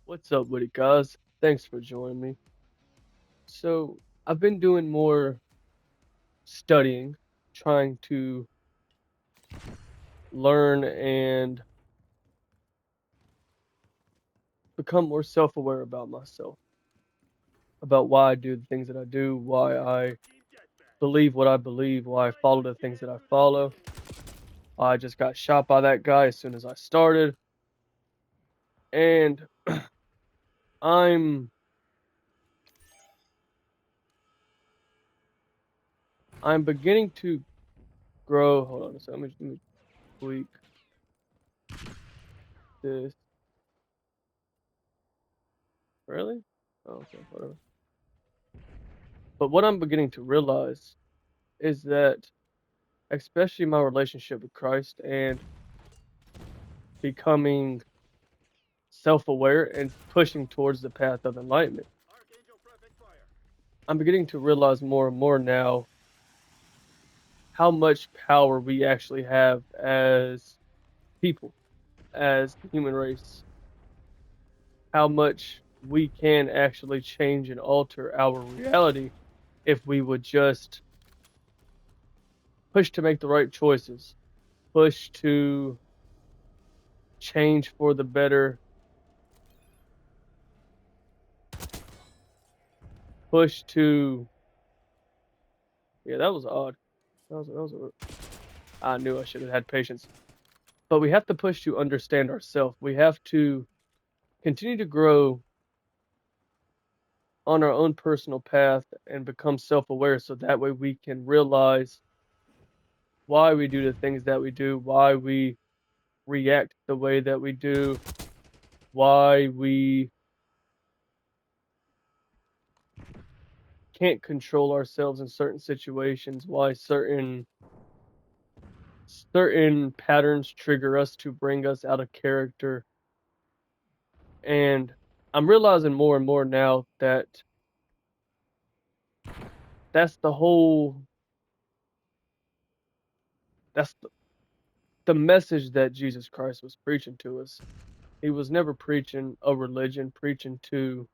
What's up with it, guys? Thanks for joining me. So, I've been doing more studying, trying to learn and become more self aware about myself, about why I do the things that I do, why I believe what I believe, why I follow the things that I follow. I just got shot by that guy as soon as I started, and I'm I'm beginning to grow. Hold on a second, let me tweak this. Really? Oh, okay, whatever. But what I'm beginning to realize is that especially my relationship with Christ and becoming self-aware and pushing towards the path of enlightenment. I'm beginning to realize more and more now how much power we actually have as people, as the human race, how much we can actually change and alter our reality if we would just push to make the right choices, push to change for the better, push to yeah, that was odd. That was I knew I should have had patience. But we have to push to understand ourselves. We have to continue to grow on our own personal path and become self-aware so that way we can realize why we do the things that we do, why we react the way that we do, why we can't control ourselves in certain situations, why certain patterns trigger us to bring us out of character. And I'm realizing more and more now that that's the whole that's the message that Jesus Christ was preaching to us. He was never preaching a religion, preaching to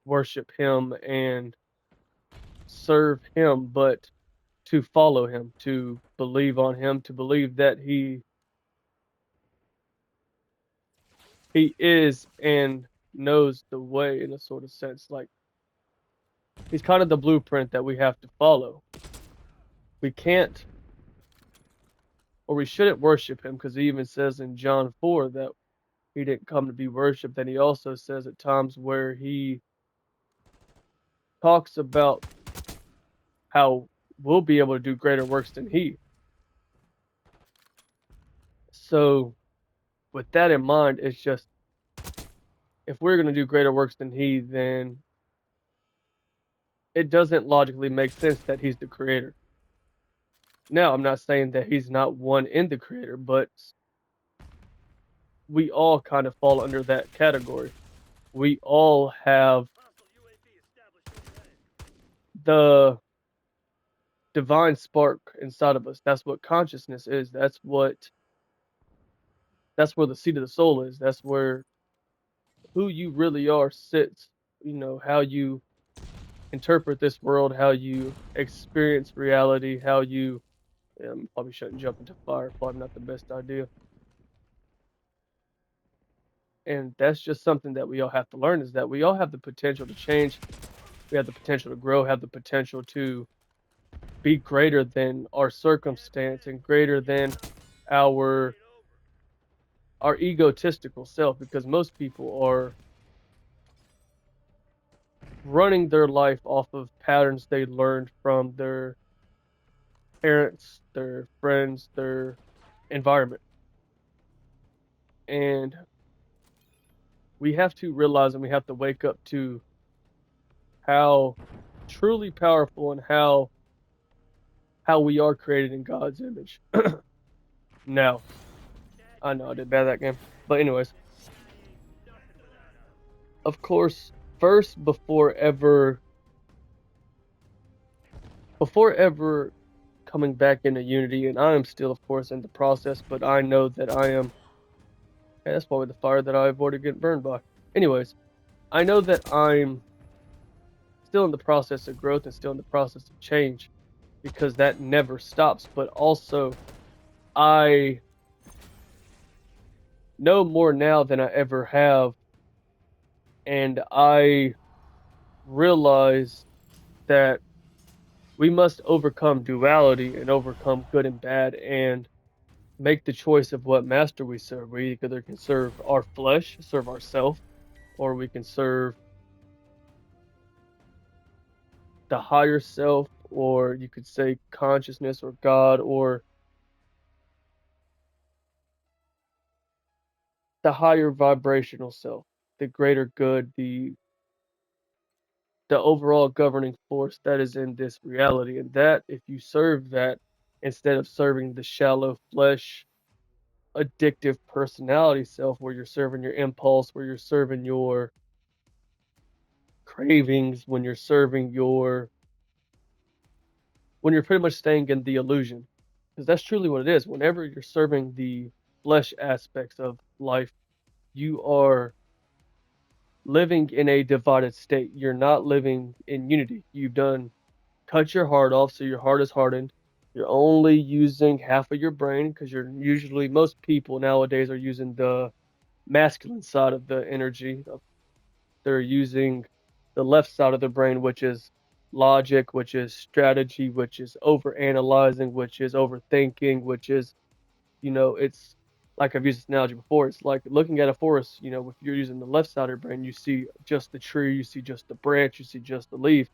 worship him and serve him, but to follow him, to believe on him, to believe that he is and knows the way in a sort of sense. Like he's kind of the blueprint that we have to follow. We can't or we shouldn't worship him because he even says in John 4 that he didn't come to be worshiped. And he also says at times where he talks about how we'll be able to do greater works than he. So, with that in mind, it's just if we're going to do greater works than he, then it doesn't logically make sense that he's the creator. Now, I'm not saying that he's not one in the creator, but we all kind of fall under that category. We all have the divine spark inside of us. That's what consciousness is. That's where the seat of the soul is. That's where who you really are sits. How you interpret this world, how you experience reality, how you probably shouldn't jump into fire, probably not the best idea. And that's just something that we all have to learn is that we all have the potential to change. We have the potential to grow, have the potential to be greater than our circumstance and greater than our our egotistical self because most people are running their life off of patterns they learned from their parents, their friends, their environment. And we have to realize and we have to wake up to how truly powerful and how we are created in God's image. Now, I know I did bad that game. But anyways, of course, first before ever coming back into unity, and I am still of course in the process, but I know that I am Yeah, that's probably the fire that I avoided getting burned by. Anyways, I know that I'm still in the process of growth and still in the process of change because that never stops. But also, I know more now than I ever have, and I realize that we must overcome duality and overcome good and bad and make the choice of what master we serve. We either can serve our flesh, serve ourself, or we can serve the higher self, or you could say consciousness or God, or the higher vibrational self, the greater good, the overall governing force that is in this reality. And that if you serve that instead of serving the shallow flesh addictive personality self where you're serving your impulse, where you're serving your cravings, when you're pretty much staying in the illusion. Because that's truly what it is. Whenever you're serving the flesh aspects of life, you are living in a divided state. You're not living in unity. You've done cut your heart off, so your heart is hardened. You're only using half of your brain because you're usually most people nowadays are using the masculine side of the energy. They're using the left side of the brain, which is logic, which is strategy, which is over analyzing, which is overthinking, which is, it's like I've used this analogy before. It's like looking at a forest, if you're using the left side of your brain, you see just the tree, you see just the branch, you see just the leaf.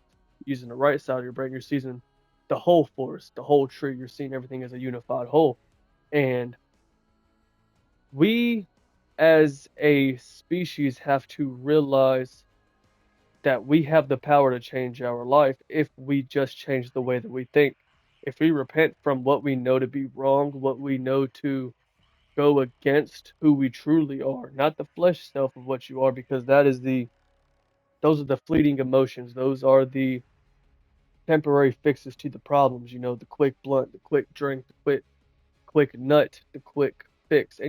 Using the right side of your brain, you're seeing the whole forest, the whole tree. You're seeing everything as a unified whole. And we as a species have to realize that we have the power to change our life if we just change the way that we think. If we repent from what we know to be wrong, what we know to go against who we truly are, not the flesh self of what you are, because those are the fleeting emotions. Those are the temporary fixes to the problems, the quick blunt, the quick drink, the quick nut, the quick fix.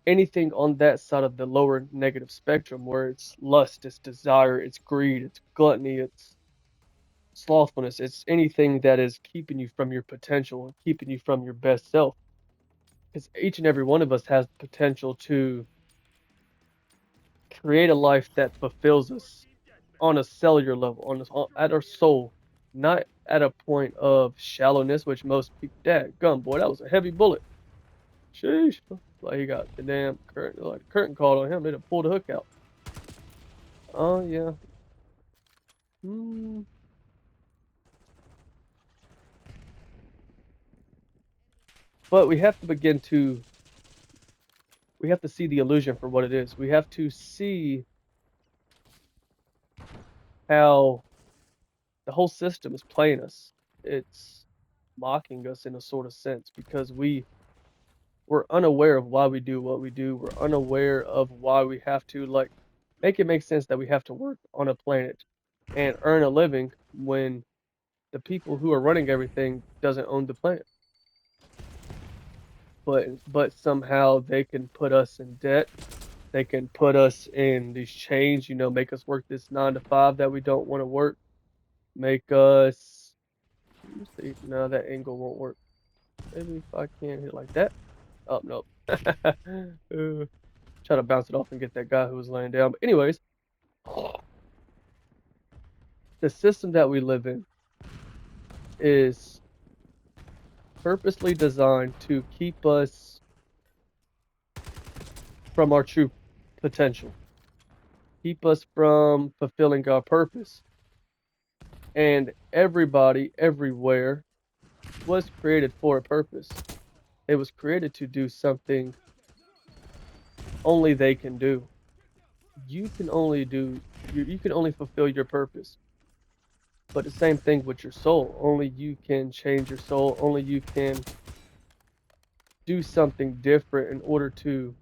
Anything on that side of the lower negative spectrum where it's lust, it's desire, it's greed, it's gluttony, it's slothfulness, it's anything that is keeping you from your potential and keeping you from your best self. Because each and every one of us has the potential to create a life that fulfills us on a cellular level, at our soul, not at a point of shallowness, which most people. Dad, gum boy, that was a heavy bullet. Sheesh. Like he got the damn curtain, like curtain called on him. They done pulled the hook out. Oh yeah. Hmm. But we have to see the illusion for what it is. We have to see how the whole system is playing us. It's mocking us in a sort of sense because we're unaware of why we do what we do. We're unaware of why we have to like make it make sense that we have to work on a planet and earn a living when the people who are running everything doesn't own the planet. But somehow they can put us in debt. They can put us in these chains, make us work this 9 to 5 that we don't want to work. Make us let's see, no, that angle won't work. Maybe if I can hit like that. Oh no. Try to bounce it off and get that guy who was laying down. But anyways, the system that we live in is purposely designed to keep us from our true potential, keep us from fulfilling our purpose. And everybody, everywhere, was created for a purpose. It was created to do something only they can do. You can only you can only fulfill your purpose. But the same thing with your soul. Only you can change your soul. Only you can do something different in order to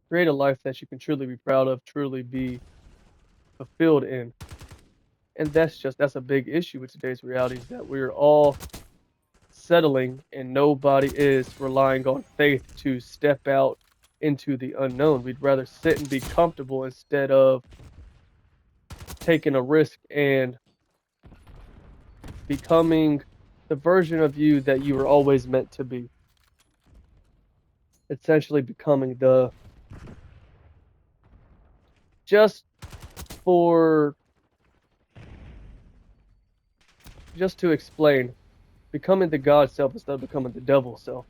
create a life that you can truly be proud of, truly be fulfilled in. And that's a big issue with today's reality is that we're all settling and nobody is relying on faith to step out into the unknown. We'd rather sit and be comfortable instead of taking a risk and becoming the version of you that you were always meant to be. Essentially becoming the just for just to explain, becoming the God self instead of becoming the devil self,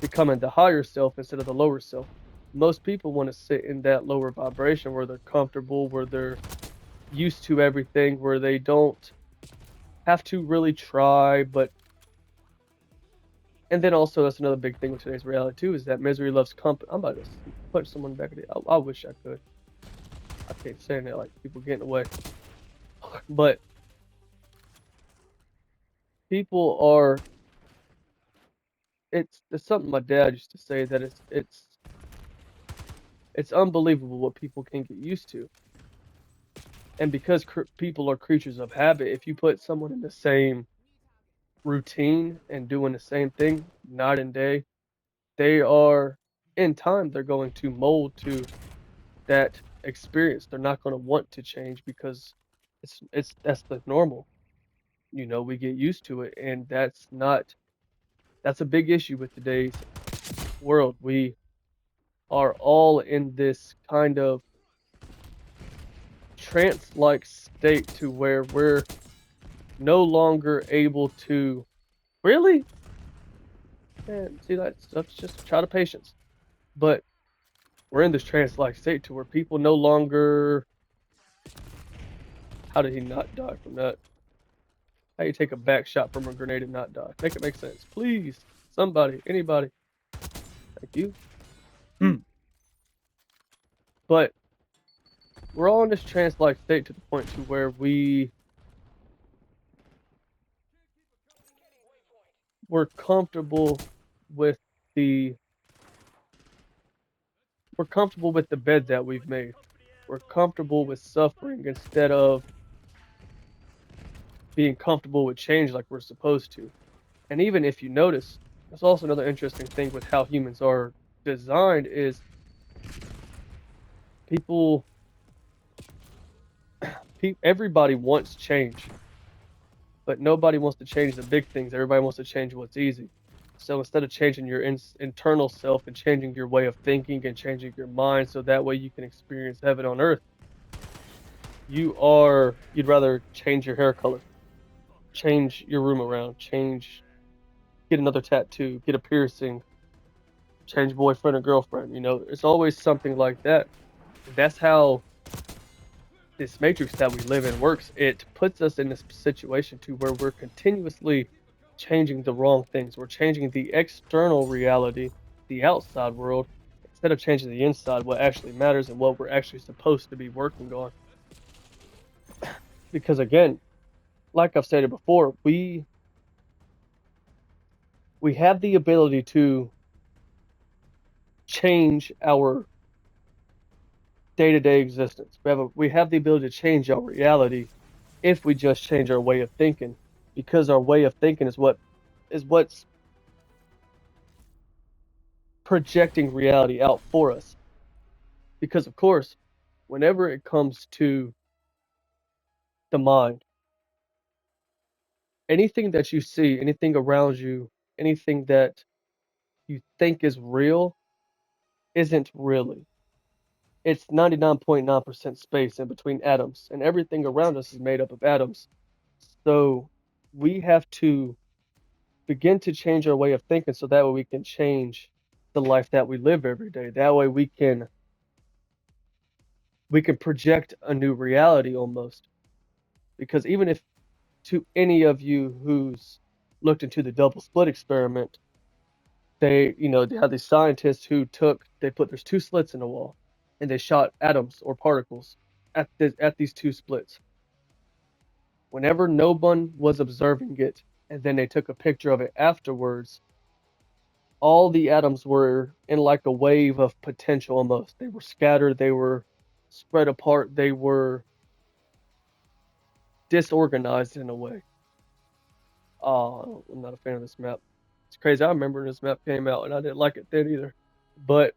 becoming the higher self instead of the lower self. Most people want to sit in that lower vibration where they're comfortable, where they're used to everything, where they don't have to really try. But and then also that's another big thing with today's reality too, is that misery loves company. I'm about to punch someone back in the. I wish I could. I can't say that, like people getting away. But people are. It's something my dad used to say, that it's unbelievable what people can get used to. And because people are creatures of habit, if you put someone in the same routine and doing the same thing night and day, they are, in time, they're going to mold to that experience. They're not going to want to change because it's that's the normal. We get used to it, and that's a big issue with today's world. We are all in this kind of trance-like state to where we're no longer able to really. And see, that's just a child of patience. But we're in this trance-like state to where people no longer. How did he not die from that? How you take a back shot from a grenade and not die? Make it make sense, please. Somebody, anybody. Thank you. But we're all in this trance-like state to the point to where we're comfortable with the we're comfortable with the bed that we've made. We're comfortable with suffering instead of being comfortable with change like we're supposed to. And even if you notice, there's also another interesting thing with how humans are designed is people, everybody wants change, but nobody wants to change the big things. Everybody wants to change what's easy. So instead of changing your internal self and changing your way of thinking and changing your mind so that way you can experience heaven on earth, you'd rather change your hair color, change your room around, get another tattoo, get a piercing, change boyfriend or girlfriend. It's always something like that. That's how this matrix that we live in works. It puts us in this situation to where we're continuously changing the wrong things. We're changing the external reality, the outside world, instead of changing the inside, what actually matters and what we're actually supposed to be working on. Because again, like I've stated before, we have the ability to change our day-to-day existence. We have the ability to change our reality if we just change our way of thinking, because our way of thinking is what's projecting reality out for us. Because of course, whenever it comes to the mind, anything that you see, anything around you, anything that you think is real isn't really. It's 99.9% space in between atoms, and everything around us is made up of atoms. So we have to begin to change our way of thinking so that way we can change the life that we live every day. That way we can project a new reality almost. Because even if, to any of you who's looked into the double slit experiment, they had these scientists they put there's two slits in the wall, and they shot atoms or particles at these two splits. Whenever no one was observing it, and then they took a picture of it afterwards, all the atoms were in like a wave of potential almost. They were scattered, they were spread apart, they were disorganized in a way. Oh, I'm not a fan of this map. It's crazy. I remember when this map came out, and I didn't like it then either. But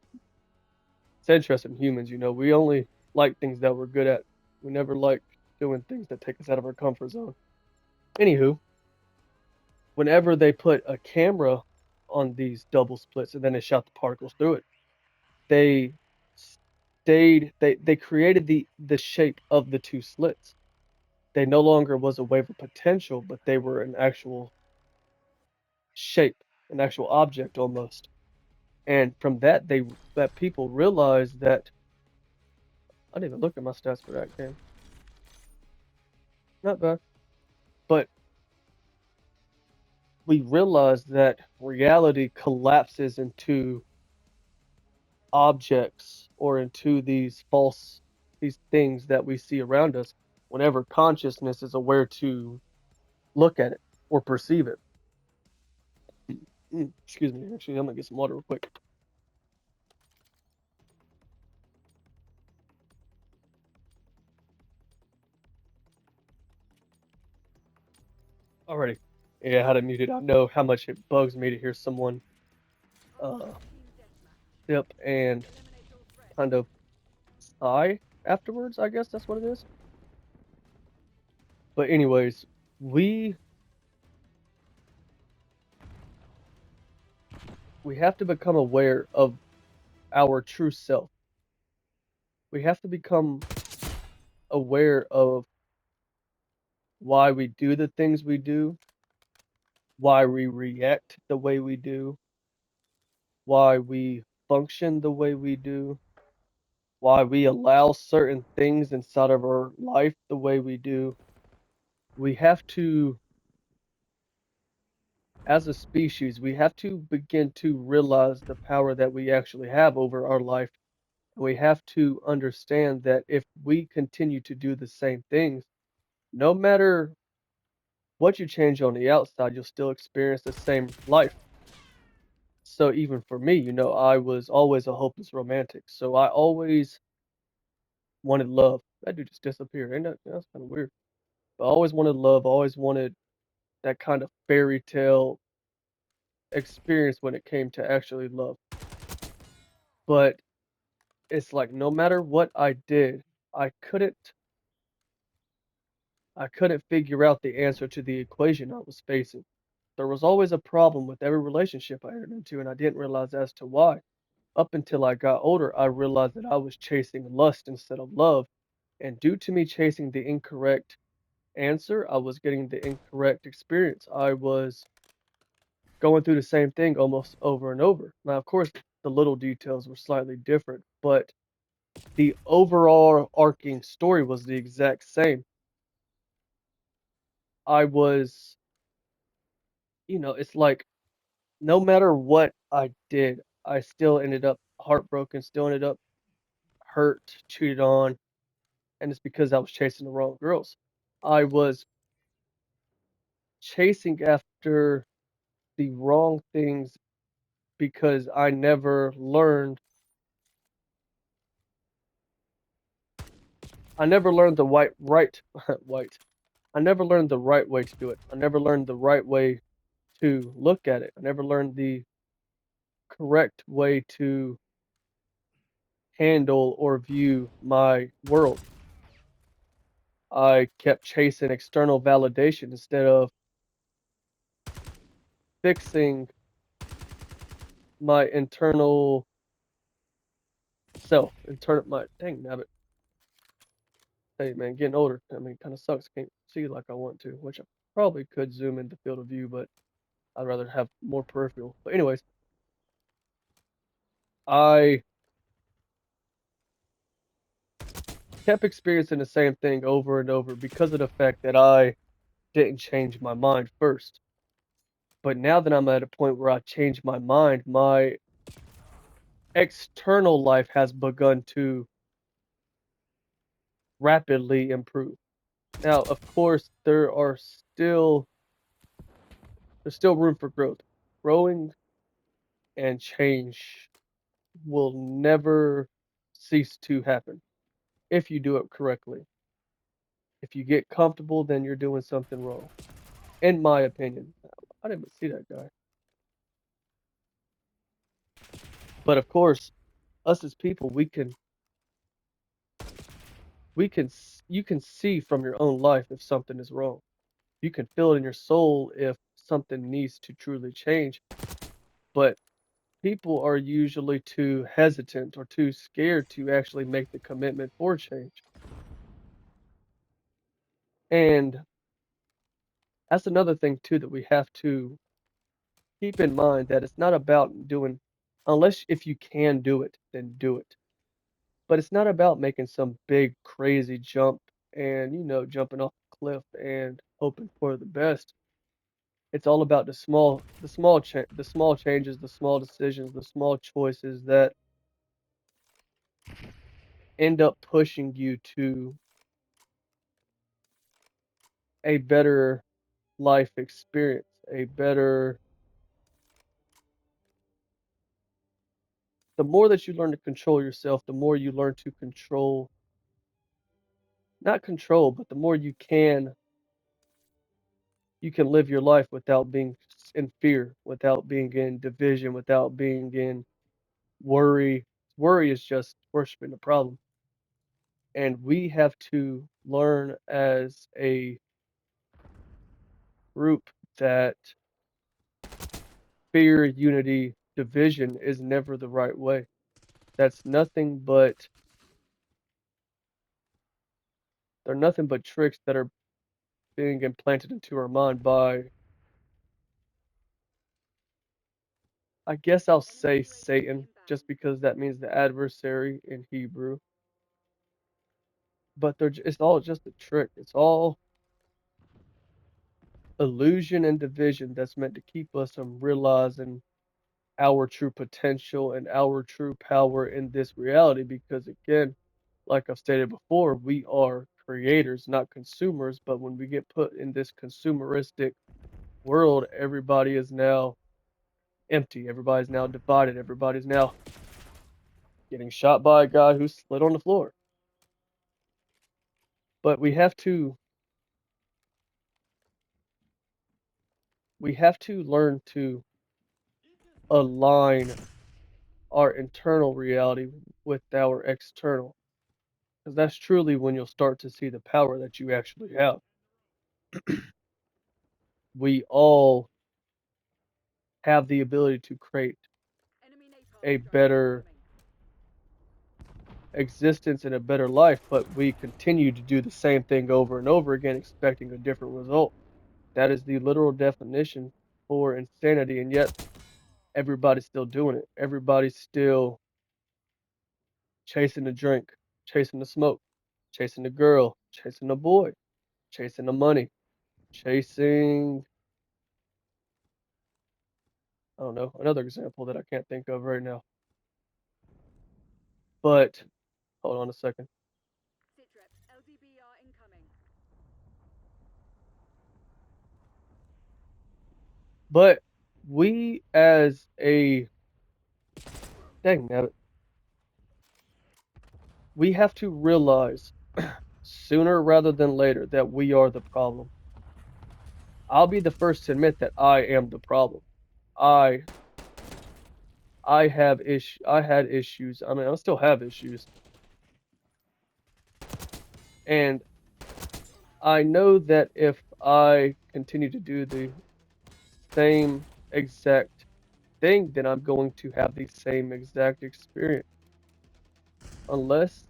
it's interesting. Humans, we only like things that we're good at. We never like doing things that take us out of our comfort zone. Anywho, whenever they put a camera on these double splits and then they shot the particles through it, they they created the shape of the two slits. They no longer was a wave of potential, but they were an actual shape, an actual object almost. And from that people realized that I didn't even look at my stats for that game. Not bad. But we realized that reality collapses into objects or into these things that we see around us whenever consciousness is aware to look at it or perceive it. Excuse me. Actually, I'm gonna get some water real quick. Alrighty. Yeah, I had it muted. I know how much it bugs me to hear someone uh sip and kind of sigh afterwards, I guess that's what it is. But anyways, we we have to become aware of our true self. We have to become aware of why we do the things we do, why we react the way we do, why we function the way we do, why we allow certain things inside of our life the way we do. We have to, as a species, we have to begin to realize the power that we actually have over our life. We have to understand that if we continue to do the same things, no matter what you change on the outside, you'll still experience the same life. So even for me, I was always a hopeless romantic. So I always wanted love. That dude just disappeared. Ain't that that's kind of weird. But I always wanted love, always wanted that kind of fairy tale experience when it came to actually love. But it's like no matter what I did, I couldn't I couldn't figure out the answer to the equation I was facing. There was always a problem with every relationship I entered into, and I didn't realize as to why. Up until I got older, I realized that I was chasing lust instead of love. And due to me chasing the incorrect answer, I was getting the incorrect experience. I was going through the same thing almost over and over. Now, of course, the little details were slightly different, but the overall arcing story was the exact same. I was, it's like no matter what I did, I still ended up heartbroken, still ended up hurt, cheated on, and it's because I was chasing the wrong girls. I was chasing after the wrong things because I never learned the right white. I never learned the right way to do it. I never learned the right way to look at it. I never learned the correct way to handle or view my world. I kept chasing external validation instead of fixing my internal self. My dang nabbit. Hey man, getting older. I mean, kind of sucks. Can't see like I want to, which I probably could zoom into field of view, but I'd rather have more peripheral. But anyways, I kept experiencing the same thing over and over because of the fact that I didn't change my mind first. But now that I'm at a point where I changed my mind, my external life has begun to rapidly improve. Now, of course, there's still room for growth. Growing and change will never cease to happen if you do it correctly. If you get comfortable, then you're doing something wrong, in my opinion. I didn't even see that guy. But of course, us as people, you can see from your own life if something is wrong. You can feel it in your soul if something needs to truly change. But people are usually too hesitant or too scared to actually make the commitment for change. And that's another thing too that we have to keep in mind, that it's not about doing, unless if you can do it, then do it. But it's not about making some big crazy jump and jumping off a cliff and hoping for the best. It's all about the small changes, the small decisions, the small choices that end up pushing you to a better life experience, a better the more that you learn to control yourself, the more you learn to control, not control, but the more you can live your life without being in fear, without being in division, without being in worry. Worry is just worshiping the problem. And we have to learn as a group that fear, unity, division is never the right way. That's nothing but they're nothing but tricks that are being implanted into our mind by, I guess I'll say Satan, just because that means the adversary in Hebrew. But it's all just a trick. It's all illusion and division that's meant to keep us from realizing our true potential and our true power in this reality. Because again, like I've stated before, we are creators, not consumers. But when we get put in this consumeristic world, everybody is now empty. Everybody's now divided. Everybody's now getting shot by a guy who slid on the floor. But we have to learn to align our internal reality with our external, because that's truly when you'll start to see the power that you actually have. We all have the ability to create a better existence and a better life, but we continue to do the same thing over and over again, expecting a different result. That is the literal definition for insanity, and yet everybody's still doing it. Everybody's still chasing the drink, chasing the smoke, chasing the girl, chasing the boy, chasing the money, chasing, I don't know, another example that I can't think of right now. But hold on a second. But we as a dang nabbit, we have to realize sooner rather than later that we are the problem. I'll be the first to admit that I am the problem. I I had issues. I mean, I still have issues. And I know that if I continue to do the same exact thing, then I'm going to have the same exact experience. Unless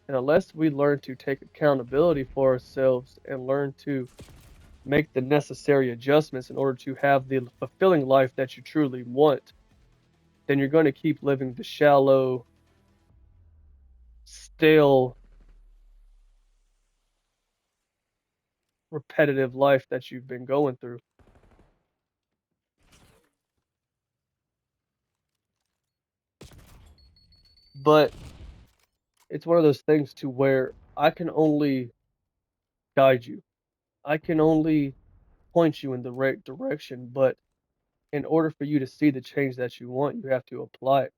unless we learn to take accountability for ourselves and learn to make the necessary adjustments in order to have the fulfilling life that you truly want, then you're going to keep living the shallow, stale, repetitive life that you've been going through. But it's one of those things to where I can only guide you. I can only point you in the right direction, but in order for you to see the change that you want, you have to apply it.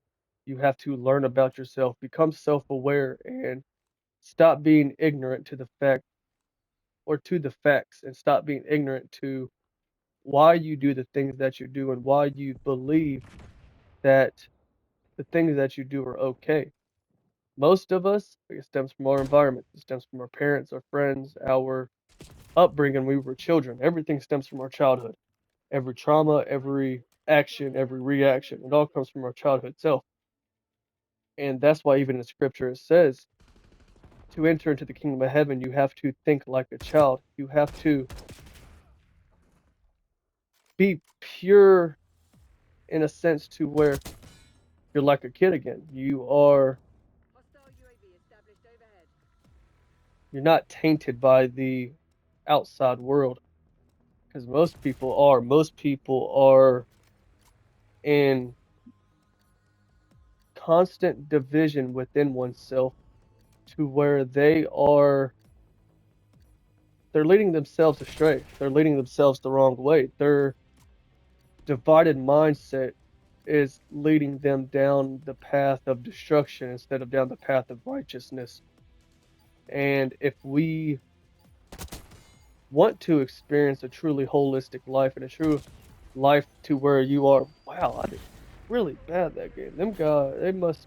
You have to learn about yourself, become self-aware, and stop being ignorant to the fact or to the facts and stop being ignorant to why you do the things that you do and why you believe that the things that you do are okay. Most of us, it stems from our environment. It stems from our parents, our friends, our upbringing when we were children. Everything stems from our childhood. Every trauma, every action, every reaction, it all comes from our childhood self. And that's why even in scripture it says to enter into the kingdom of heaven, you have to think like a child. You have to be pure in a sense to where you're like a kid again. You're not tainted by the outside world because most people are in constant division within oneself to where they're leading themselves astray. They're leading themselves the wrong way. Their divided mindset is leading them down the path of destruction instead of down the path of righteousness. And if we want to experience a truly holistic life and a true life to where you are, wow, I did really bad that game. Them guys, they must.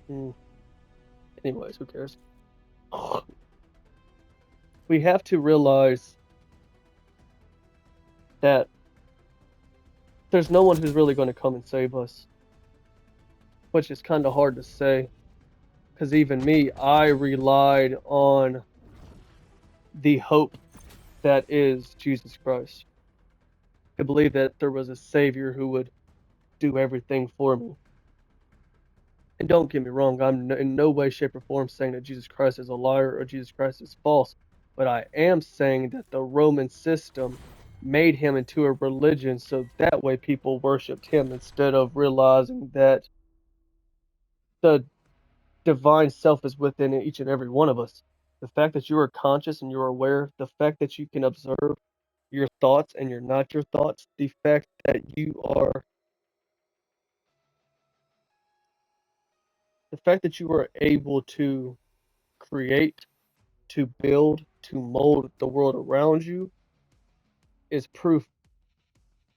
Hmm. Anyways, who cares? We have to realize that there's no one who's really going to come and save us, which is kind of hard to say. Because even me, I relied on the hope that is Jesus Christ. I believe that there was a Savior who would do everything for me. And don't get me wrong, I'm in no way, shape, or form saying that Jesus Christ is a liar or Jesus Christ is false. But I am saying that the Roman system made him into a religion so that way people worshiped him instead of realizing that the divine self is within each and every one of us. The fact that you are conscious and you're aware, the fact that you can observe your thoughts and you're not your thoughts, the fact that you are able to create, to build, to mold the world around you is proof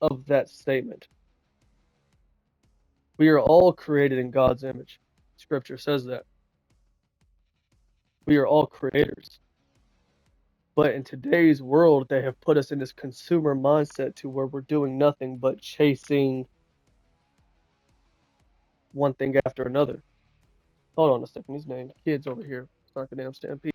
of that statement. We are all created in God's image. Scripture says that. We are all creators. But in today's world, they have put us in this consumer mindset to where we're doing nothing but chasing one thing after another. Hold on a second. These named kids over here start the damn stampede.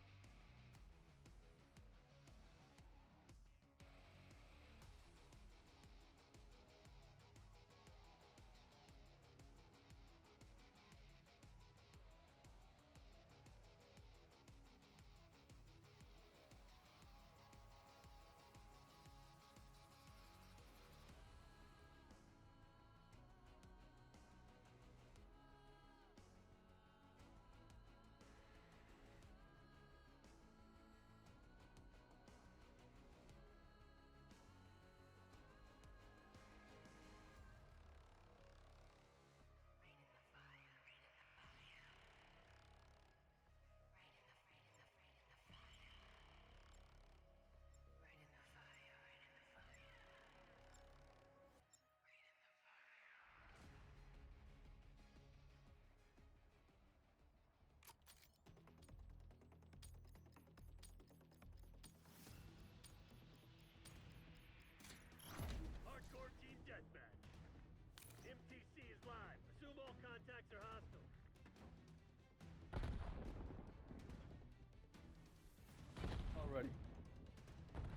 Alrighty.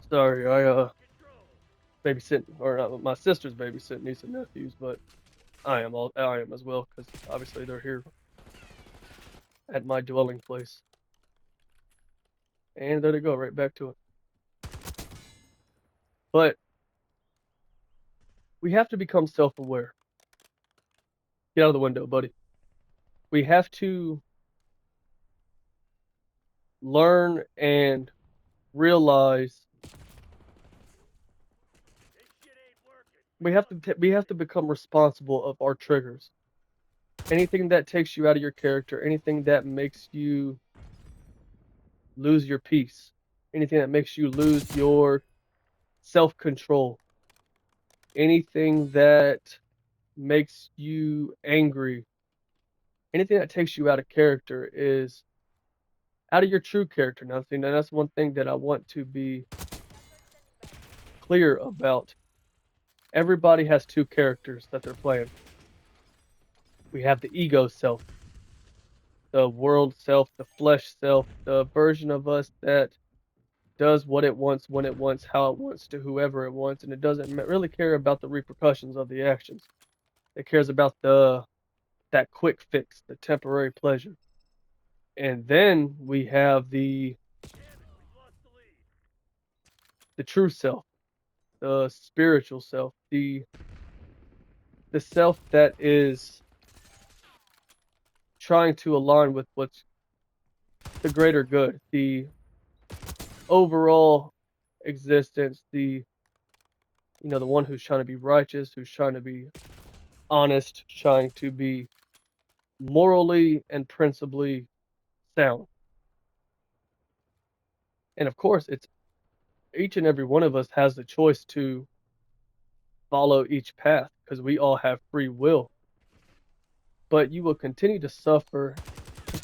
Sorry, I babysitting, or my sister's babysitting niece and nephews, but I am as well, because obviously they're here at my dwelling place. And there they go, right back to it. But we have to become self-aware. Get out of the window, buddy. We have to learn and realize we have to become responsible of our triggers. Anything that takes you out of your character, anything that makes you lose your peace, anything that makes you lose your self-control, anything that makes you angry, anything that takes you out of character is out of your true character. Now, see, now that's one thing that I want to be clear about. Everybody has two characters that they're playing. We have the ego self, the world self, the flesh self, the version of us that does what it wants, when it wants, how it wants, to whoever it wants, and it doesn't really care about the repercussions of the actions. It cares about that quick fix, the temporary pleasure. And then we have the true self, the spiritual self, the self that is trying to align with what's the greater good, the overall existence, the one who's trying to be righteous, who's trying to be honest, trying to be morally and principally sound. And of course, it's each and every one of us has the choice to follow each path because we all have free will. But you will continue to suffer,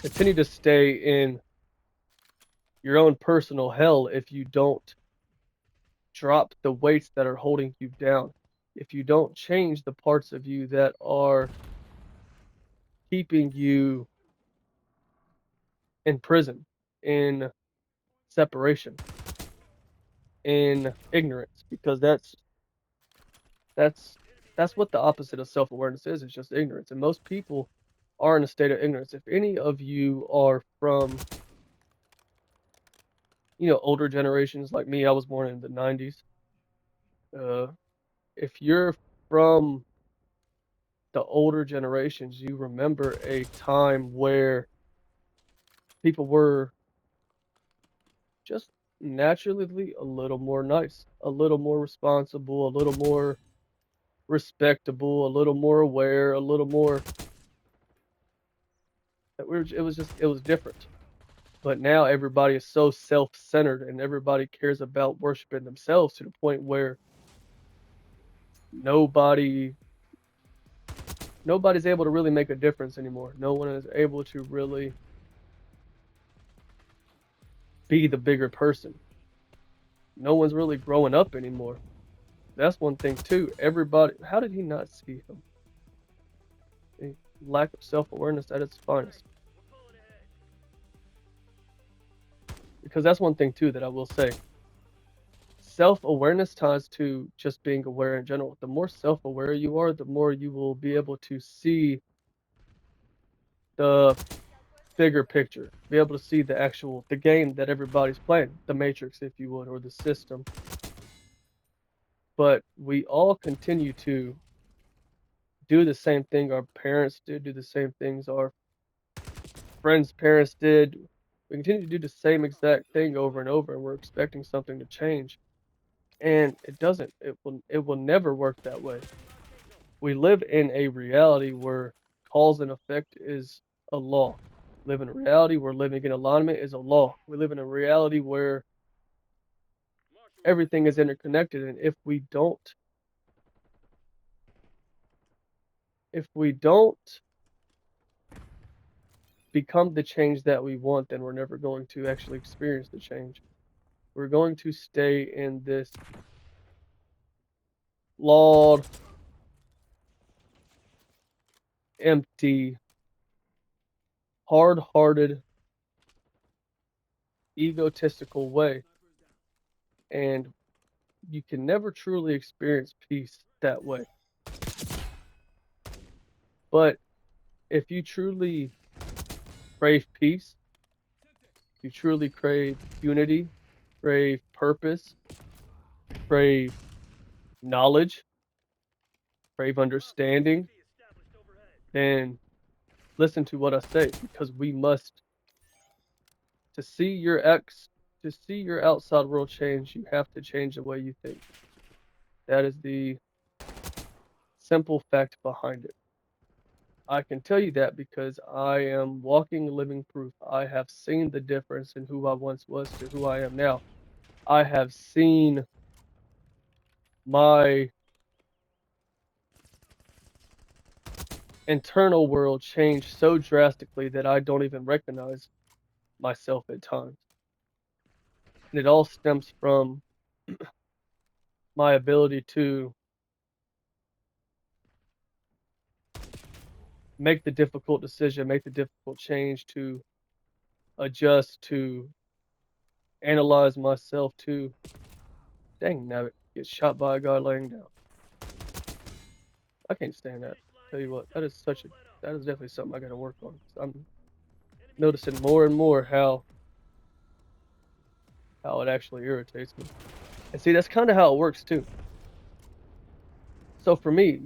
continue to stay in your own personal hell if you don't drop the weights that are holding you down. If you don't change the parts of you that are keeping you in prison, in separation, in ignorance, because that's that's what the opposite of self-awareness is. It's just ignorance. And most people are in a state of ignorance. If any of you are from, older generations like me, I was born in the 90s. Uh, if you're from the older generations, you remember a time where people were just naturally a little more nice, a little more responsible, a little more respectable, a little more aware, a little more. It was different. But now everybody is so self-centered and everybody cares about worshiping themselves to the point where nobody nobody's able to really make a difference anymore. No one is able to really be the bigger person. No one's really growing up anymore. That's one thing too. Everybody, how did he not see him? A lack of self-awareness at its finest. Because that's one thing too that I will say. Self-awareness ties to just being aware in general. The more self-aware you are, the more you will be able to see the bigger picture, be able to see the game that everybody's playing, the matrix, if you would, or the system. But we all continue to do the same thing our parents did, do the same things our friends' parents did. We continue to do the same exact thing over and over, and we're expecting something to change. And it doesn't. It will never work that way. We live in a reality where cause and effect is a law. We live in a reality where living in alignment is a law. We live in a reality where everything is interconnected, and if we don't become the change that we want, then we're never going to actually experience the change. We're going to stay in this flawed, empty, hard-hearted, egotistical way, and you can never truly experience peace that way. But if you truly crave peace, you truly crave unity, crave purpose, crave knowledge, crave understanding, then listen to what I say, because we must to see your ex to see your outside world change, you have to change the way you think. That is the simple fact behind it. I can tell you that because I am walking living proof. I have seen the difference in who I once was to who I am now. I have seen my internal world change so drastically that I don't even recognize myself at times. And it all stems from my ability to make the difficult decision, make the difficult change, to adjust, to analyze myself, to dang nabbit, get shot by a guy laying down. I can't stand that. Tell you what, that is definitely something I gotta work on. I'm noticing more and more how it actually irritates me. And see, that's kind of how it works too. So for me,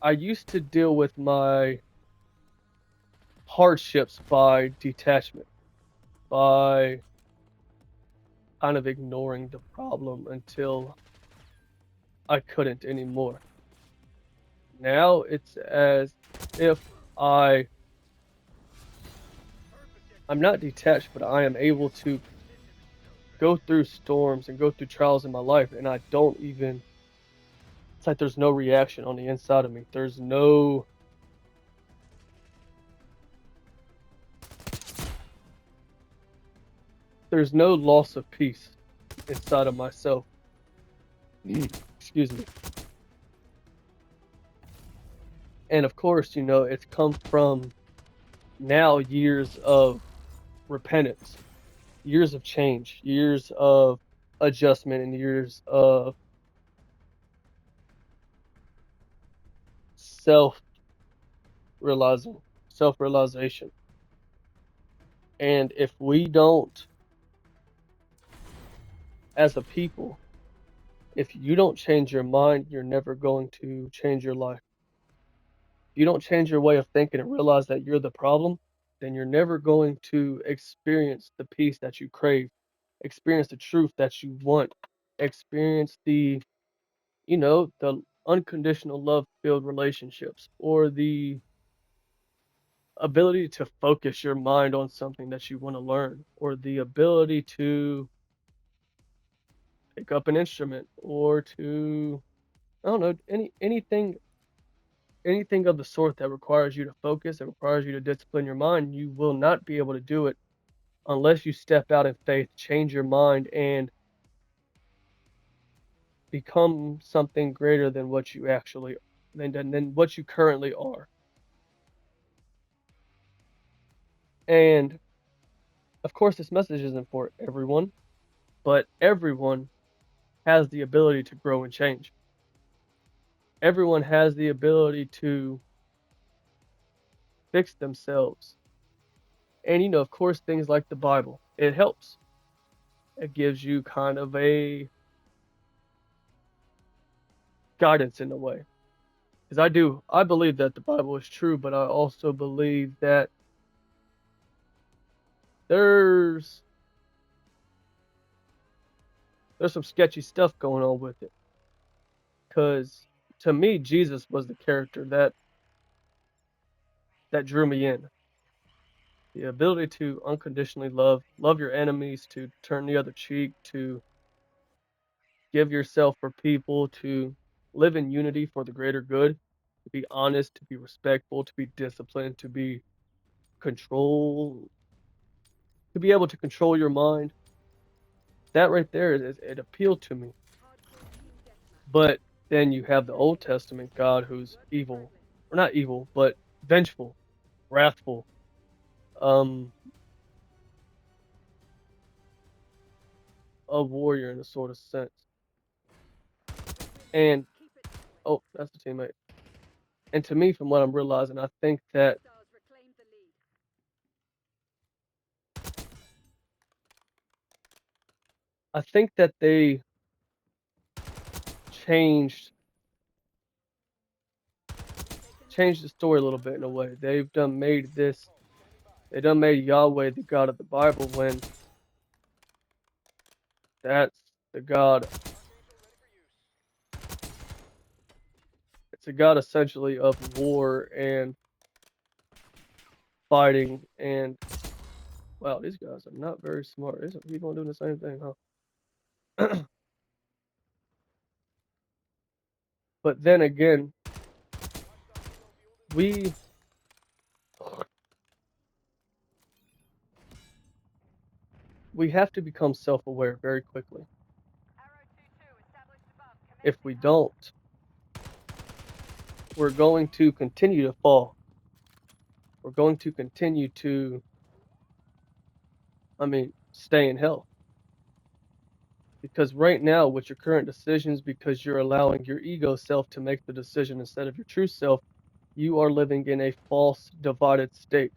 I used to deal with my hardships by detachment, by kind of ignoring the problem until I couldn't anymore. Now it's as if I I'm not detached, but I am able to go through storms and go through trials in my life, and I don't even it's like there's no reaction on the inside of me. There's no loss of peace inside of myself. Excuse me. And of course, it's come from now years of repentance, years of change, years of adjustment, and years of self realizing, self realization. And if we don't, as a people, if you don't change your mind, you're never going to change your life. If you don't change your way of thinking and realize that you're the problem, then you're never going to experience the peace that you crave, experience the truth that you want, experience the unconditional love filled relationships, or the ability to focus your mind on something that you want to learn, or the ability to pick up an instrument, or to, I don't know, anything of the sort that requires you to focus, that requires you to discipline your mind. You will not be able to do it unless you step out in faith, change your mind, and become something greater than what you actually than what you currently are. And of course, this message isn't for everyone, but everyone has the ability to grow and change. Everyone has the ability to fix themselves. And of course, things like the Bible, it helps. It gives you kind of a guidance in a way. Because I believe that the Bible is true, but I also believe that there's there's some sketchy stuff going on with it. Because to me, Jesus was the character that drew me in. The ability to unconditionally love your enemies, to turn the other cheek, to give yourself for people, to live in unity for the greater good, to be honest, to be respectful, to be disciplined, to be control, to be able to control your mind. That right there, it appealed to me. But then you have the Old Testament God who's evil, or not evil, but vengeful, wrathful, um, a warrior in a sort of sense. And oh, that's the teammate. And to me, from what I'm realizing, I think that they changed changed the story a little bit in a way. They done made Yahweh the God of the Bible when that's the God it's a God essentially of war and fighting. And wow, these guys are not very smart. Isn't keep on doing the same thing, huh? But then again, we we have to become self-aware very quickly. If we don't, we're going to continue to fall. We're going to continue to, stay in hell. Because right now, with your current decisions, because you're allowing your ego self to make the decision instead of your true self, you are living in a false, divided state.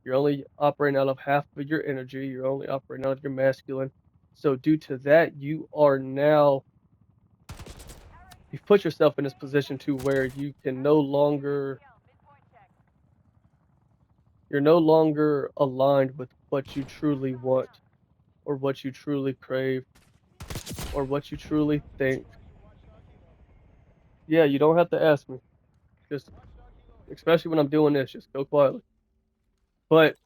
You're only operating out of half of your energy. You're only operating out of your masculine. So, due to that, you've put yourself in this position to where you're no longer aligned with what you truly want or what you truly crave or what you truly think. Yeah, you don't have to ask me. Just, especially when I'm doing this, just go quietly. But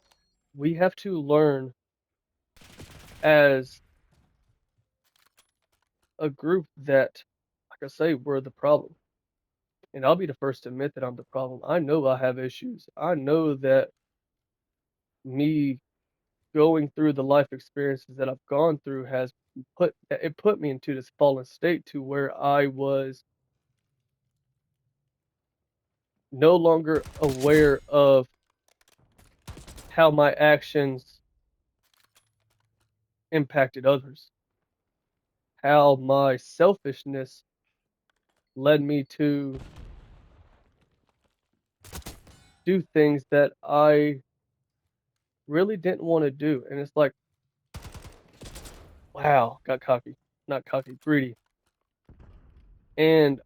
we have to learn as a group that, like I say, we're the problem. And I'll be the first to admit that I'm the problem. I know I have issues. I know that me going through the life experiences that I've gone through has put me into this fallen state to where I was no longer aware of how my actions impacted others, how my selfishness led me to do things that I really didn't want to do. And it's like, wow, got cocky, not cocky, greedy. And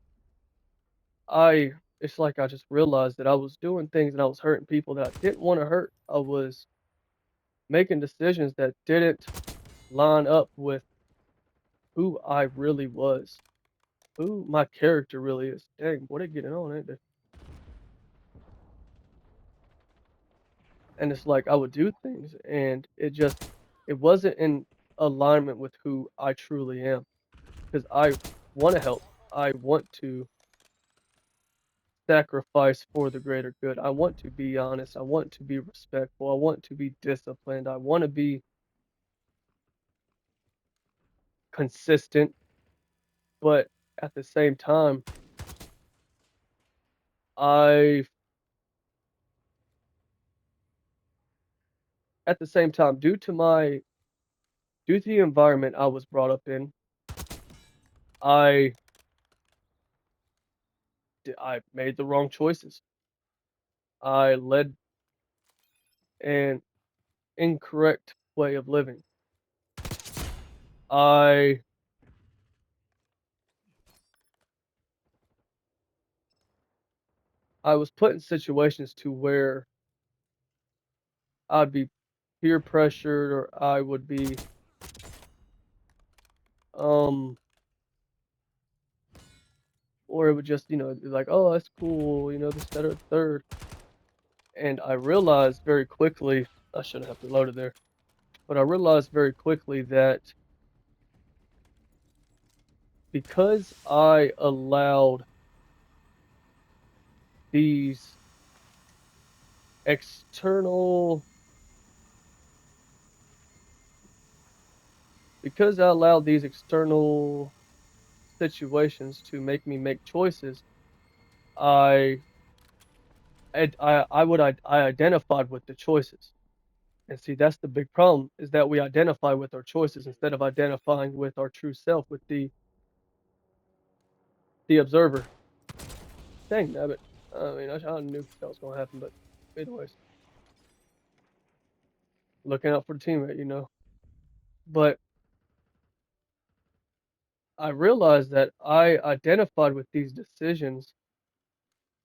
I, it's like I just realized that I was doing things and I was hurting people that I didn't want to hurt. I was making decisions that didn't line up with who I really was, who my character really is. Dang, what are getting on, ain't they? And it's like I would do things and it wasn't in alignment with who I truly am. Because I want to help. I want to sacrifice for the greater good. I want to be honest. I want to be respectful. I want to be disciplined. I want to be consistent, but at the same time, I due to the environment I was brought up in, I I made the wrong choices. I led an incorrect way of living. I I was put in situations to where I'd be peer pressured or I would be um or it would just, be like, "Oh, that's cool, this, that, or the third." And I realized very quickly, I shouldn't have reloaded there, but I realized very quickly that because I allowed these external because I allowed these external situations to make me make choices, I I identified with the choices. And see, that's the big problem is that we identify with our choices instead of identifying with our true self, with the observer. Dang nabbit. I knew that was gonna happen, but anyways, looking out for the teammate. But I realized that I identified with these decisions,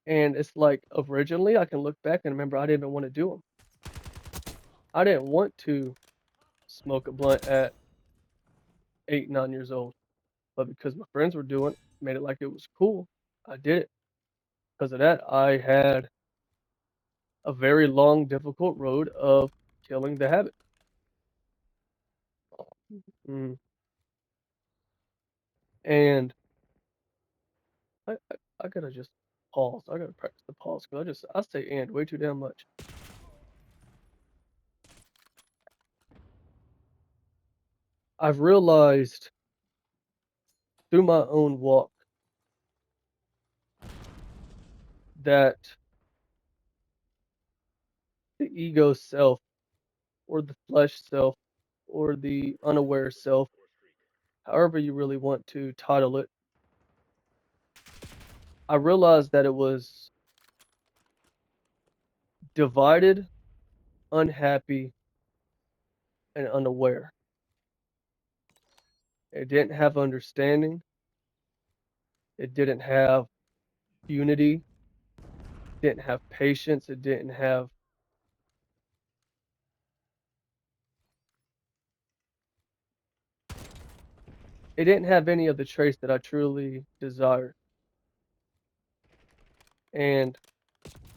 and it's like originally I can look back and remember I didn't even want to do them. I didn't want to smoke a blunt at 8, 9 years old, but because my friends were doing it, made it like it was cool. I did it. Because of that, I had a very long, difficult road of killing the habit. Mm. And I gotta just pause. I gotta practice the pause because I say and way too damn much. I've realized through my own walk that the ego self or the flesh self or the unaware self, however you really want to title it, I realized that it was divided, unhappy, and unaware. It didn't have understanding. It didn't have unity. Didn't have patience. It didn't have any of the traits that I truly desired. And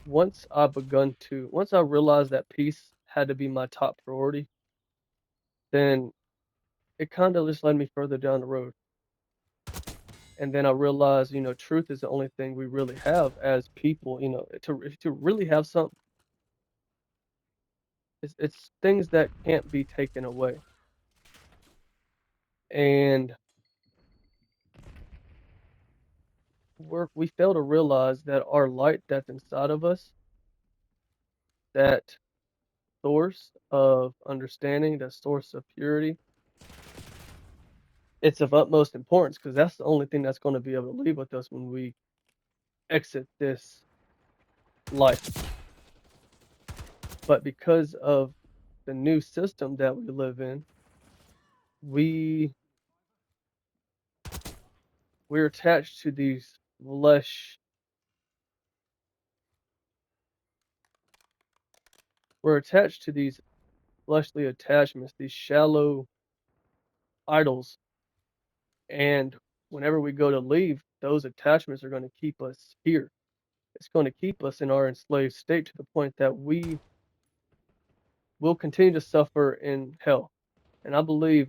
once I realized that peace had to be my top priority, then it kind of just led me further down the road. And then I realized, truth is the only thing we really have as people, to really have something, it's things that can't be taken away. And we fail to realize that our light that's inside of us, that source of understanding, that source of purity, it's of utmost importance because that's the only thing that's going to be able to leave with us when we exit this life. But because of the new system that we live in, we we're attached to these flesh we're attached to these fleshly attachments, these shallow idols. And whenever we go to leave, those attachments are going to keep us here. It's going to keep us in our enslaved state to the point that we will continue to suffer in hell. And I believe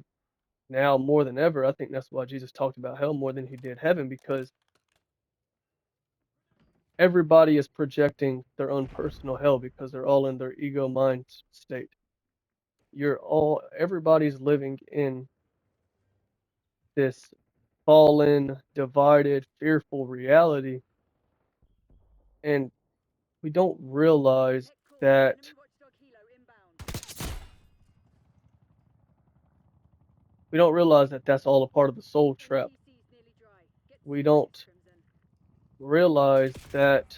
now more than ever, I think that's why Jesus talked about hell more than he did heaven, because everybody is projecting their own personal hell because they're all in their ego mind state. Everybody's living in this fallen, divided, fearful reality, and we don't realize that that's all a part of the soul trap. We don't realize that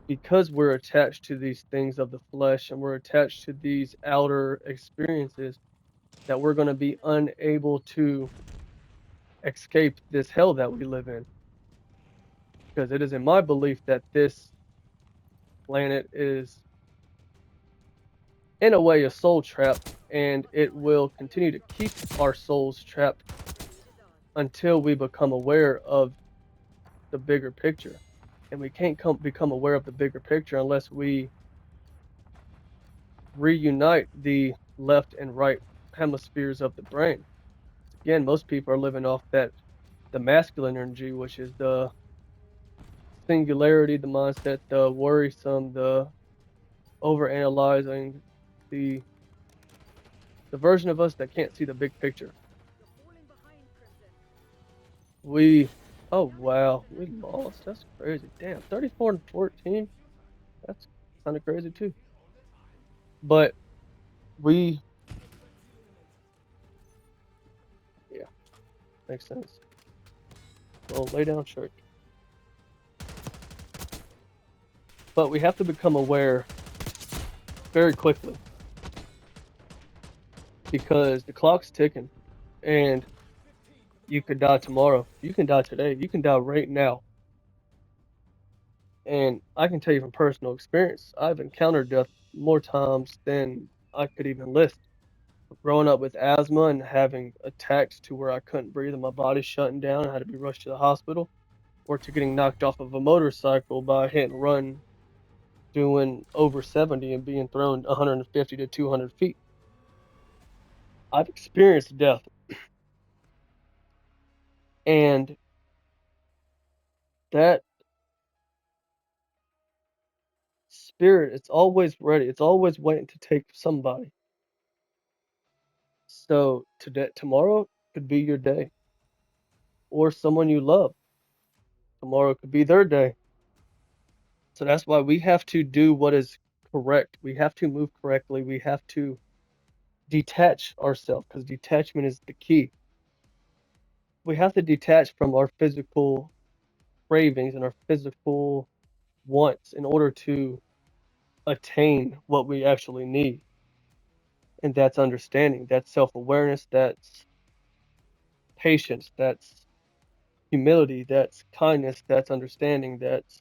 because we're attached to these things of the flesh and we're attached to these outer experiences, that we're going to be unable to escape this hell that we live in. Because it is in my belief that this planet is, in a way, a soul trap, and it will continue to keep our souls trapped until we become aware of the bigger picture. And we can't become aware of the bigger picture unless we reunite the left and right hemispheres of the brain. Again, most people are living off the masculine energy, which is the singularity, the mindset, the worrisome, the overanalyzing, the the version of us that can't see the big picture. We Oh wow, we lost. That's crazy. Damn, 34-14. That's kind of crazy too. But we yeah, makes sense. Well, lay down church. But we have to become aware very quickly because the clock's ticking and you could die tomorrow. You can die today. You can die right now. And I can tell you from personal experience, I've encountered death more times than I could even list. Growing up with asthma and having attacks to where I couldn't breathe and my body's shutting down, I had to be rushed to the hospital, or to getting knocked off of a motorcycle by a hit and run doing over 70 and being thrown 150 to 200 feet. I've experienced death. And that spirit, it's always ready. It's always waiting to take somebody. So today, tomorrow could be your day, or someone you love. Tomorrow could be their day. So that's why we have to do what is correct. We have to move correctly. We have to detach ourselves because detachment is the key. We have to detach from our physical cravings and our physical wants in order to attain what we actually need. And that's understanding, that's self awareness, that's patience, that's humility, that's kindness, that's understanding, that's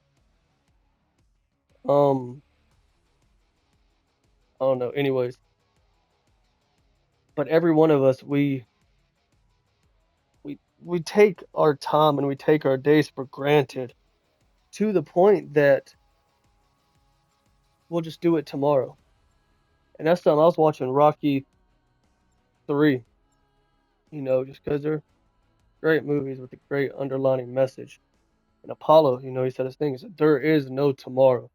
um I don't know. Anyways, but every one of us we take our time and we take our days for granted to the point that we'll just do it tomorrow. And that's something I was watching Rocky 3, just because they're great movies with a great underlining message. And Apollo, he said his thing. He said, "There is no tomorrow.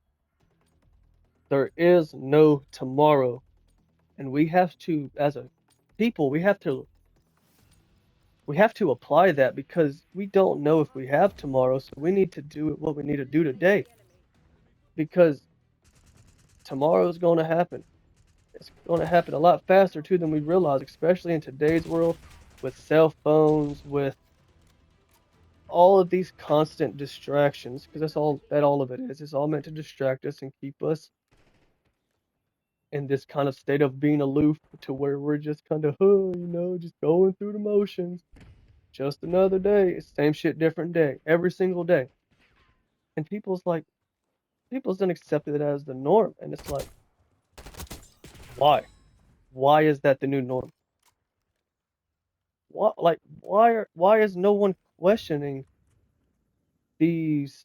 There is no tomorrow." And we have to, as a people, we have to apply that because we don't know if we have tomorrow. So we need to do what we need to do today because tomorrow is going to happen. It's going to happen a lot faster too than we realize, especially in today's world with cell phones, with all of these constant distractions, because that's all of it is. It's all meant to distract us and keep us in this kind of state of being aloof to where we're just kind of, just going through the motions. Just another day. Same shit, different day. Every single day. And people's then accepted it as the norm. And it's like, why? Why is that the new norm? Why is no one questioning these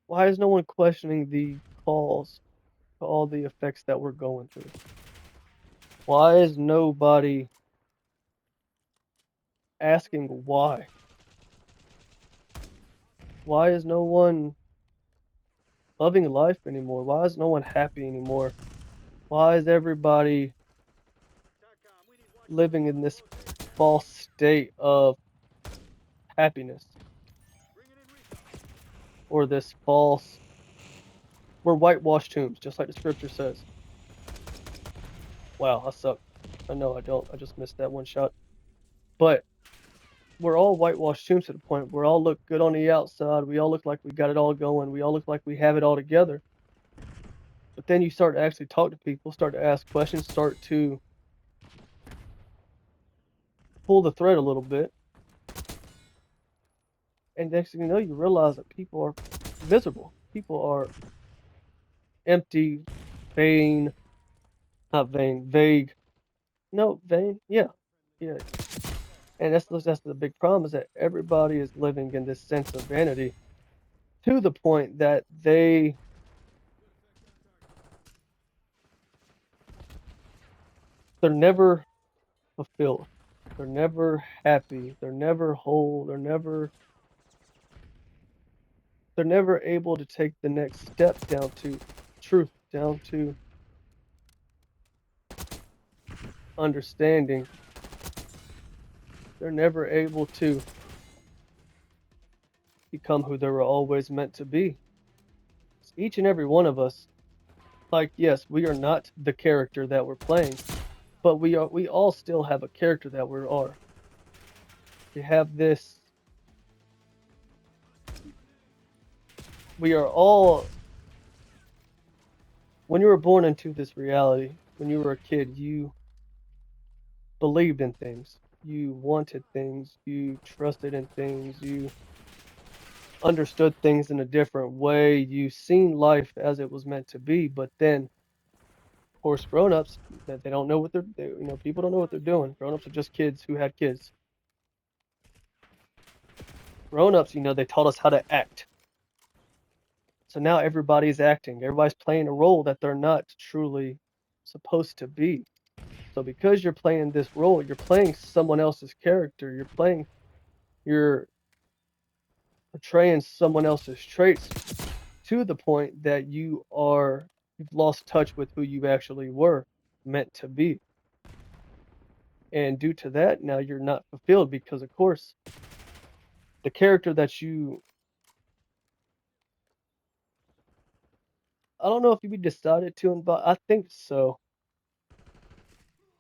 why is no one questioning the cause to all the effects that we're going through? Why is nobody asking why? Why is no one loving life anymore? Why is no one happy anymore? Why is everybody living in this false state of happiness or this false we're whitewashed tombs, just like the scripture says. Wow, I suck. I know I don't. I just missed that one shot. But we're all whitewashed tombs to the point where we all look good on the outside. We all look like we got it all going. We all look like we have it all together. But then you start to actually talk to people, start to ask questions, start to pull the thread a little bit. And next thing you know, you realize that people are miserable. People are empty, vain, not vain, vague. No, vain. Yeah. Yeah. And that's the big problem is that everybody is living in this sense of vanity to the point that they're never fulfilled. They're never happy. They're never whole. They're never able to take the next step down to truth, down to understanding. They're never able to become who they were always meant to be. Each and every one of us, like yes, we are not the character that we're playing, but we all still have a character that we are. We have this we are all when you were born into this reality, when you were a kid, you believed in things. You wanted things, you trusted in things, you understood things in a different way, you seen life as it was meant to be, but then of course grown-ups that they don't know what people don't know what they're doing. Grown-ups are just kids who had kids. Grown-ups, they taught us how to act. So now everybody's acting. Everybody's playing a role that they're not truly supposed to be. So because you're playing this role, you're playing someone else's character. You're portraying someone else's traits to the point that you've lost touch with who you actually were meant to be. And due to that, now you're not fulfilled because, of course, the character that I don't know if you decided to embody, I think so,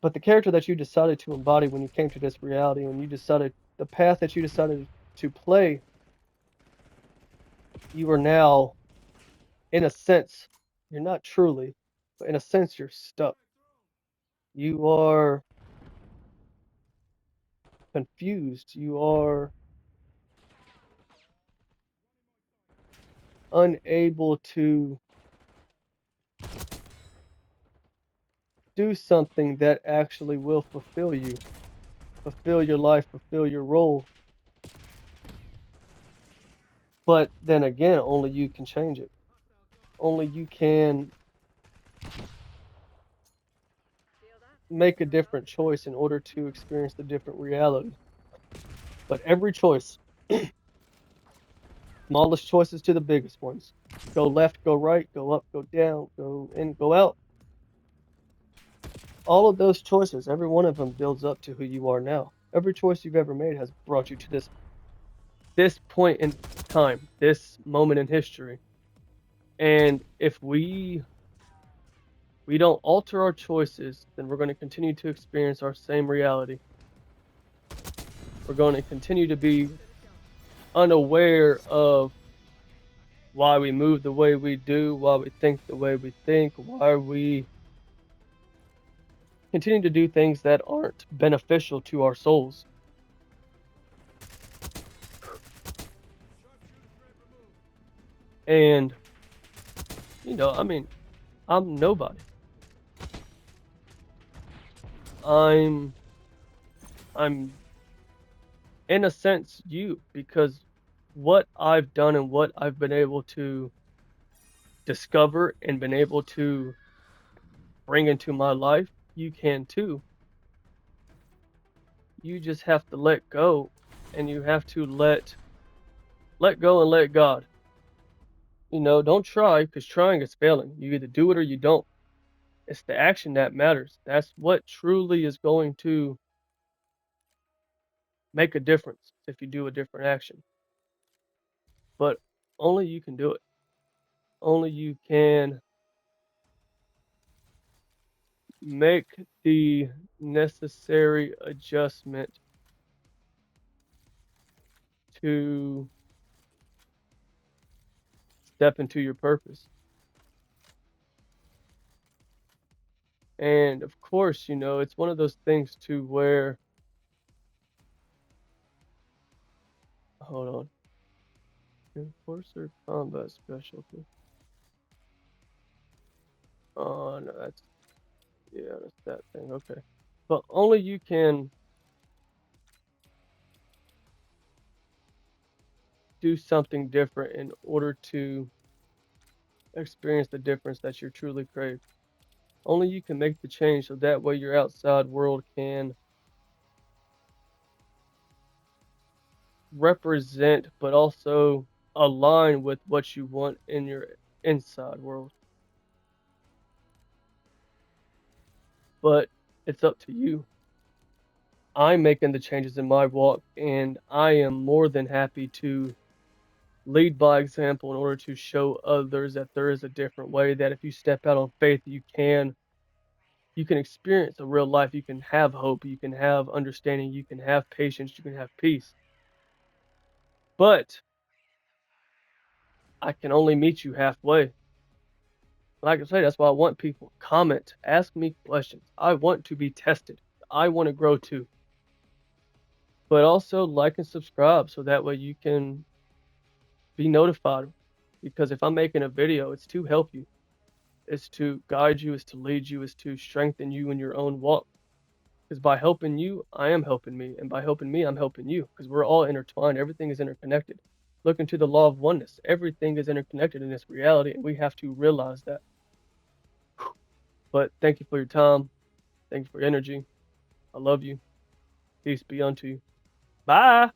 but the character that you decided to embody when you came to this reality, when you decided the path that you decided to play, you are now, in a sense, you're not truly, but in a sense, you're stuck. You are confused. You are unable to do something that actually will fulfill you, fulfill your life, fulfill your role. But then again, only you can change it. Only you can make a different choice in order to experience the different reality. But every choice, smallest choices to the biggest ones, go left, go right, go up, go down, go in, go out, all of those choices, every one of them builds up to who you are now. Every choice you've ever made has brought you to this point in time, this moment in history. And if we don't alter our choices, then we're going to continue to experience our same reality. We're going to continue to be unaware of why we move the way we do, why we think the way we think, why we continue to do things that aren't beneficial to our souls. And, I mean, I'm nobody. I'm I'm in a sense you, because what I've done and what I've been able to discover and been able to bring into my life, you can too. You just have to let go, and you have to let go and let God. Don't try, because trying is failing. You either do it or you don't. It's the action that matters. That's what truly is going to make a difference if you do a different action. But only you can do it. Only you can make the necessary adjustment to step into your purpose. And of course, it's one of those things to where, hold on, enforcer combat specialty. Oh, no, that's that thing. Okay. But only you can do something different in order to experience the difference that you truly crave. Only you can make the change so that way your outside world can represent but also align with what you want in your inside world. But it's up to you. I'm making the changes in my walk, and I am more than happy to lead by example in order to show others that there is a different way, that if you step out on faith, you can experience a real life. You can have hope, you can have understanding, you can have patience, you can have peace. But I can only meet you halfway. Like I say, that's why I want people comment, ask me questions. I want to be tested. I want to grow too. But also like and subscribe so that way you can be notified. Because if I'm making a video, it's to help you. It's to guide you, it's to lead you, it's to strengthen you in your own walk. Because by helping you, I am helping me. And by helping me, I'm helping you. Because we're all intertwined. Everything is interconnected. Look into the law of oneness. Everything is interconnected in this reality, and we have to realize that. But thank you for your time. Thanks for your energy. I love you. Peace be unto you. Bye.